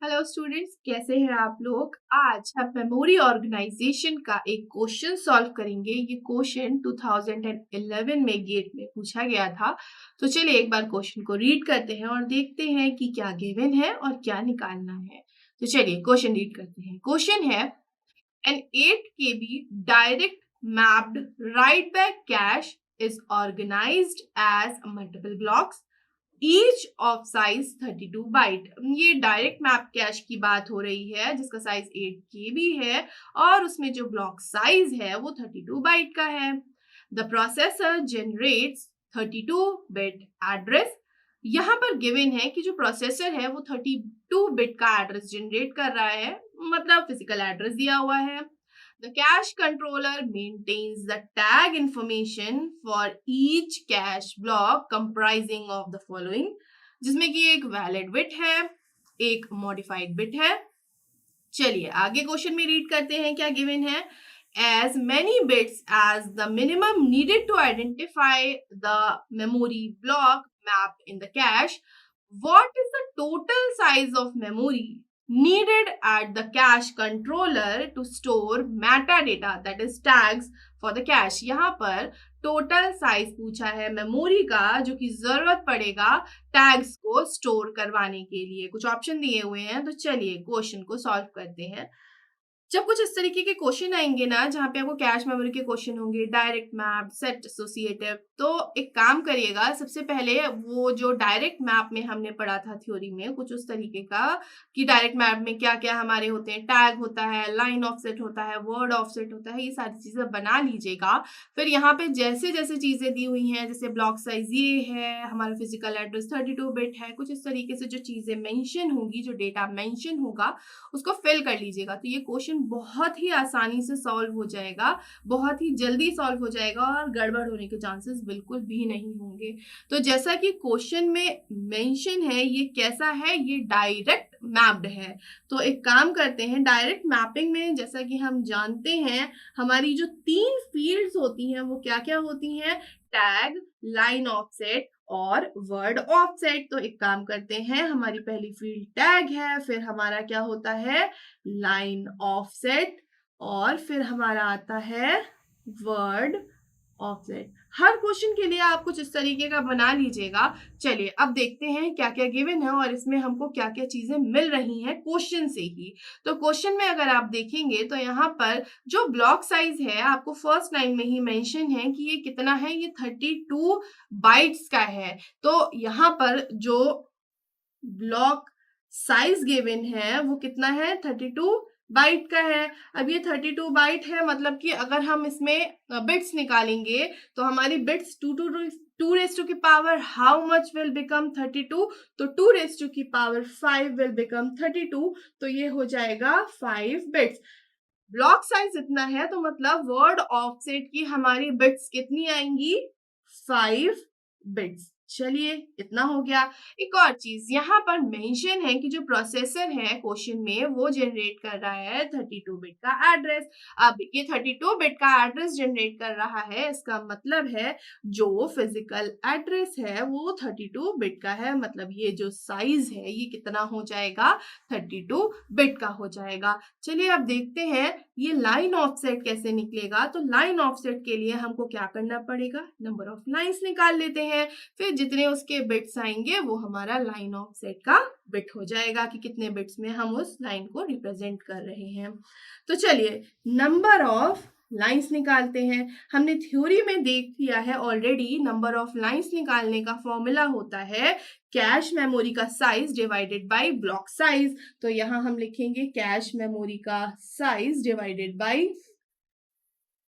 Hello students, कैसे हैं आप लोग। आज हम मेमोरी ऑर्गेनाइजेशन का एक क्वेश्चन सॉल्व करेंगे। ये क्वेश्चन 2011 में गेट में पूछा गया था। तो चलिए एक बार क्वेश्चन को रीड करते हैं और देखते हैं कि क्या गिवन है और क्या निकालना है। तो चलिए क्वेश्चन रीड करते हैं। क्वेश्चन है, an 8 KB direct mapped write back cache is organized as multiple blocks each of size 32 byte. ये डायरेक्ट मैप कैश की बात हो रही है जिसका साइज 8 KB है और उसमें जो ब्लॉक साइज है वो 32 बाइट का है। The processor generates 32 bit address. यहाँ पर गिवन है कि जो प्रोसेसर है वो 32 बिट का एड्रेस जनरेट कर रहा है, मतलब फिजिकल एड्रेस दिया हुआ है। The cache controller maintains the tag information for each cache block comprising of the following, जिसमें कि एक वैलिड बिट है, एक मॉडिफाइड बिट है। चलिए आगे क्वेश्चन में रीड करते हैं क्या गिवन है। As many bits as the minimum needed to identify the memory block mapped in the cache, what is the total size of memory needed at the cache controller to store metadata, that is tags for the cache। यहाँ पर total size पूछा है memory का जो कि जरूरत पड़ेगा tags को स्टोर करवाने के लिए। कुछ ऑप्शन दिए हुए हैं, तो चलिए क्वेश्चन को सॉल्व करते हैं। जब कुछ इस तरीके के क्वेश्चन आएंगे ना जहाँ पे आपको कैश मेमोरी के क्वेश्चन होंगे, डायरेक्ट मैप, सेट एसोसिएटिव, तो एक काम करिएगा। सबसे पहले वो जो डायरेक्ट मैप में हमने पढ़ा था थ्योरी में कुछ उस तरीके का कि डायरेक्ट मैप में क्या क्या हमारे होते हैं, टैग होता है, लाइन ऑफसेट होता है, वर्ड ऑफसेट होता है, ये सारी चीजें बना लीजिएगा। फिर यहाँ पे जैसे जैसे चीजें दी हुई हैं, जैसे ब्लॉक साइज ये है, हमारा फिजिकल एड्रेस 32 बिट है, कुछ इस तरीके से जो चीजें मेंशन होंगी, जो डेटा मेंशन होगा उसको फिल कर लीजिएगा। तो ये क्वेश्चन बहुत ही आसानी से सॉल्व हो जाएगा, बहुत ही जल्दी सॉल्व हो जाएगा और गड़बड़ होने के चांसेस बिल्कुल भी नहीं होंगे। तो जैसा कि क्वेश्चन में मेंशन है, ये कैसा है, ये डायरेक्ट मैप्ड है। तो एक काम करते हैं, डायरेक्ट मैपिंग में जैसा कि हम जानते हैं हमारी जो 3 फील्ड्स होती हैं वो क्या क्या होती हैं, टैग, लाइन ऑफसेट और वर्ड ऑफसेट। तो एक काम करते हैं, हमारी पहली फील्ड टैग है, फिर हमारा क्या होता है लाइन ऑफसेट, और फिर हमारा आता है वर्ड ऑफसेट। हर क्वेश्चन के लिए आप कुछ इस तरीके का बना लीजिएगा। चलिए अब देखते हैं क्या क्या गिवन है और इसमें हमको क्या क्या चीजें मिल रही हैं क्वेश्चन से ही। तो क्वेश्चन में अगर आप देखेंगे तो यहाँ पर जो ब्लॉक साइज है आपको फर्स्ट लाइन में ही मेंशन है कि ये कितना है, ये 32 बाइट्स का है। तो यहाँ पर जो ब्लॉक साइज गिवन है वो कितना है, 32 बाइट का है। अब ये 32 बाइट है, मतलब कि अगर हम इसमें बिट्स निकालेंगे तो हमारी बिट्स टू रेस टू की power how much will become 32, तो 2 रेस टू की पावर 5 विल बिकम 32, तो ये हो जाएगा 5 बिट्स। ब्लॉक साइज इतना है तो मतलब वर्ड ऑफसेट की हमारी बिट्स कितनी आएंगी, 5 बिट्स। चलिए इतना हो गया। एक और चीज यहाँ पर मेंशन है कि जो प्रोसेसर है क्वेश्चन में वो जनरेट कर रहा है 32 बिट का एड्रेस। अब ये 32 बिट का एड्रेस जनरेट कर रहा है, इसका मतलब है जो फिजिकल एड्रेस है वो 32 बिट का है, मतलब ये जो साइज है ये कितना हो जाएगा, 32 बिट का हो जाएगा। चलिए अब देखते हैं ये लाइन ऑफसेट कैसे निकलेगा। तो लाइन ऑफसेट के लिए हमको क्या करना पड़ेगा, नंबर ऑफ लाइंस निकाल लेते हैं, फिर जितने उसके बिट्स आएंगे वो हमारा लाइन ऑफसेट का बिट हो जाएगा कि कितने बिट्स में हम उस लाइन को रिप्रेजेंट कर रहे हैं। तो चलिए नंबर ऑफ लाइंस निकालते हैं। हमने थ्योरी में देख लिया है ऑलरेडी, नंबर ऑफ लाइंस निकालने का फॉर्मूला होता है कैश मेमोरी का size divided by block size. तो यहां हम लिखेंगे कैश मेमोरी का size divided by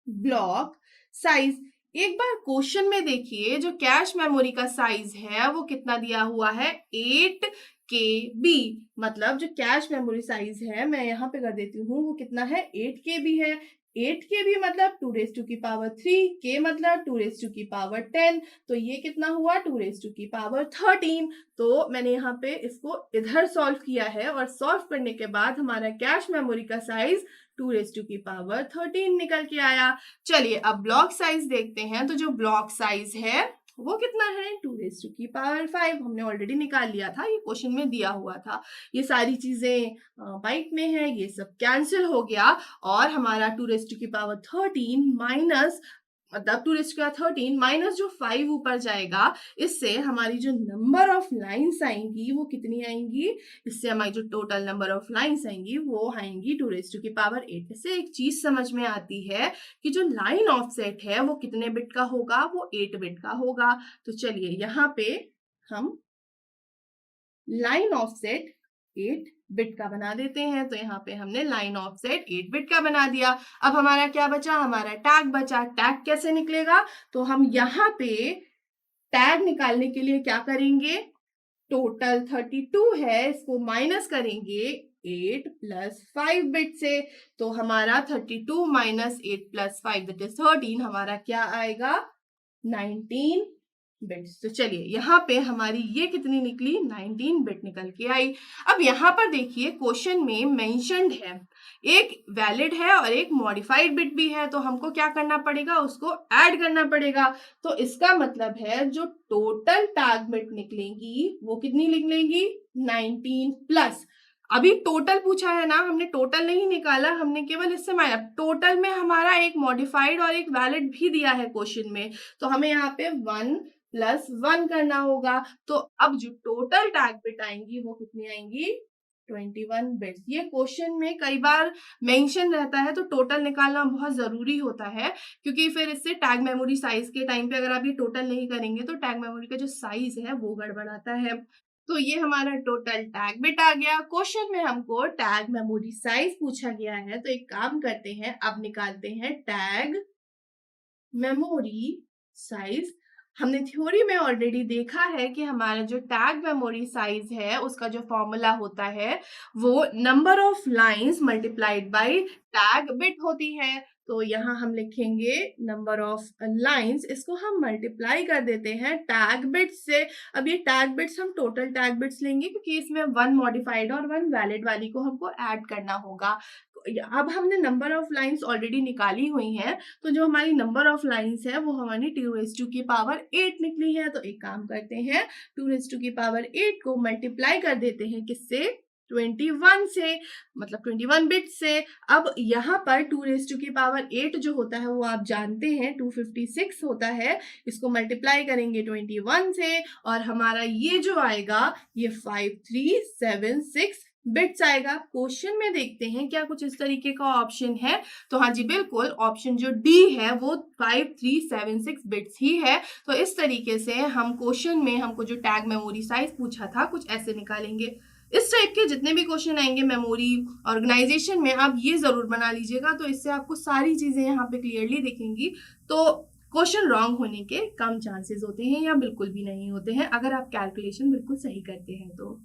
block size. एक बार क्वेश्चन में देखिए जो कैश मेमोरी का साइज है वो कितना दिया हुआ है, 8 KB। मतलब जो कैश मेमोरी साइज है, मैं यहाँ पे कर देती हूँ, वो कितना है, 8 KB है। 8 KB मतलब 2 रेज टू की पावर 3, के मतलब 2 रेज टू की पावर 10, तो ये कितना हुआ, 2 रेज टू की पावर 13। तो मैंने यहाँ पे इसको इधर सॉल्व किया है और सॉल्व करने के बाद हमारा कैश मेमोरी का साइज 2 रेज टू की पावर 13 निकल के आया। चलिए अब ब्लॉक साइज देखते हैं। तो जो ब्लॉक साइज है वो कितना है 2⁵ हमने ऑलरेडी निकाल लिया था, ये क्वेश्चन में दिया हुआ था। ये सारी चीजें बाइट में है, ये सब कैंसिल हो गया और हमारा 2⁻13 माइनस मतलब 2⁻13 माइनस जो 5 ऊपर जाएगा, इससे हमारी जो नंबर ऑफ लाइन्स आएंगी वो कितनी आएंगी, इससे हमारी जो टोटल नंबर ऑफ लाइन्स आएंगी वो आएंगी 2⁸8। इससे एक चीज समझ में आती है कि जो लाइन ऑफसेट है वो कितने बिट का होगा, वो 8 बिट का होगा। तो चलिए यहाँ पे हम लाइन ऑफसेट 8 बिट का बना देते हैं। तो यहाँ पे हमने लाइन ऑफसेट 8 बिट का बना दिया। अब हमारा क्या बचा, हमारा टैग बचा। टैग कैसे निकलेगा, तो हम यहाँ पे टैग निकालने के लिए क्या करेंगे, टोटल 32 है, इसको माइनस करेंगे 8 प्लस 5 बिट से। तो हमारा 32 माइनस 8 प्लस 5 दैट इज 13, हमारा क्या आएगा 19 बिट्स। तो चलिए यहाँ पे हमारी ये कितनी निकली, 19 बिट निकल के आई। अब यहाँ पर देखिए क्वेश्चन में मेंशन्ड है, एक वैलिड है और एक मॉडिफाइड बिट भी है, तो हमको क्या करना पड़ेगा, उसको ऐड करना पड़ेगा। तो इसका मतलब है जो टोटल टैग बिट निकलेंगी वो कितनी निकलेंगी 19 प्लस, अभी टोटल पूछा है ना, हमने टोटल नहीं निकाला, हमने केवल इससे माइनस, टोटल में हमारा एक मॉडिफाइड और एक वैलिड भी दिया है क्वेश्चन में, तो हमें यहाँ पे 1 प्लस 1 करना होगा। तो अब जो टोटल टैग बिट आएंगी वो कितनी आएंगी 21 बिट्स। ये क्वेश्चन में कई बार मेंशन रहता है, तो टोटल निकालना बहुत जरूरी होता है, क्योंकि फिर इससे टैग मेमोरी साइज के टाइम पे अगर आप ये टोटल नहीं करेंगे तो टैग मेमोरी का जो साइज है वो गड़बड़ाता है। तो ये हमारा टोटल टैग बिट आ गया। क्वेश्चन में हमको टैग मेमोरी साइज पूछा गया है, तो एक काम करते हैं, अब निकालते हैं टैग मेमोरी साइज। हमने थ्योरी में ऑलरेडी देखा है कि हमारा जो टैग मेमोरी साइज है उसका जो फॉर्मूला होता है वो number of lines multiplied by tag bit होती है। तो यहाँ हम लिखेंगे नंबर ऑफ लाइंस, इसको हम मल्टीप्लाई कर देते हैं टैग बिट्स से। अब ये टैग बिट्स हम टोटल टैग बिट्स लेंगे, क्योंकि इसमें 1 मॉडिफाइड और 1 वैलिड वाली को हमको ऐड करना होगा। अब हमने नंबर ऑफ लाइंस ऑलरेडी निकाली हुई हैं, तो जो हमारी नंबर ऑफ लाइंस है वो हमारी 2⁸8 निकली है। तो एक काम करते हैं, 2⁸8 को मल्टीप्लाई कर देते हैं किससे, 21 से, मतलब 21 बिट से। अब यहाँ पर 2⁸8 जो होता है वो आप जानते हैं 256 होता है, इसको मल्टीप्लाई करेंगे 21 से और हमारा ये जो आएगा ये 5376 बिट्स आएगा। क्वेश्चन में देखते हैं क्या कुछ इस तरीके का ऑप्शन है, तो हाँ जी बिल्कुल, ऑप्शन जो डी है वो 5376 बिट्स ही है। तो इस तरीके से हम क्वेश्चन में हमको जो टैग मेमोरी साइज पूछा था कुछ ऐसे निकालेंगे। इस टाइप के जितने भी क्वेश्चन आएंगे मेमोरी ऑर्गेनाइजेशन में आप ये जरूर बना लीजिएगा, तो इससे आपको सारी चीजें यहाँ पे क्लियरली दिखेंगी। तो क्वेश्चन रॉन्ग होने के कम चांसेस होते हैं या बिल्कुल भी नहीं होते हैं, अगर आप कैलकुलेशन बिल्कुल सही करते हैं तो।